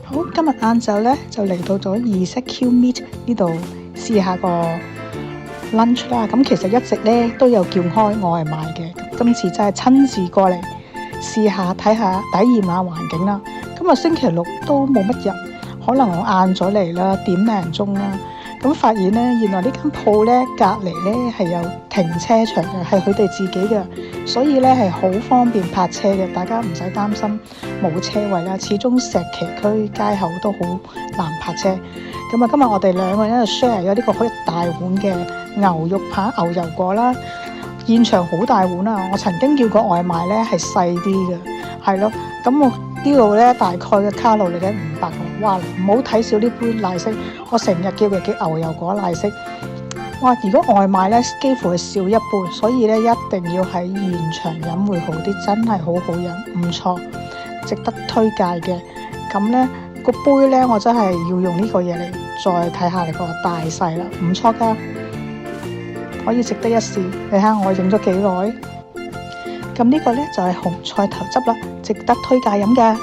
好，今日晏晝咧就嚟到咗2ZQ Meet 呢度試下個 lunch 啦。咁其實一直咧都有叫開外賣嘅，今次真係親自過嚟試下睇下體驗下環境啦。今日星期六都冇乜人，可能我晏咗嚟啦，點零鐘啦。咁發現咧，原來呢間鋪咧隔離咧係有停車場嘅，係佢哋自己嘅，所以咧係好方便泊車嘅，大家唔使擔心冇車位啦。始終石岐區街口都好難泊車。咁啊，今日我哋兩個人喺度 share 咗呢個好大碗嘅牛肉扒牛油果啦，現場好大碗啊！我曾經叫過外賣咧係細啲嘅，係咯，咁我呢度咧大概嘅卡路里咧500個，哇！唔好睇少呢杯奶昔，我成日叫佢叫牛油果奶昔。哇！如果外賣咧幾乎係少一半，所以咧一定要喺現場飲會好啲，真係好好飲，唔錯，值得推介嘅。咁咧個杯咧，我真係要用呢個嘢嚟再睇下你個大細啦，唔錯㗎，可以值得一試。你睇下我影咗幾耐。咁呢個咧就係紅菜頭汁啦，值得推介飲㗎。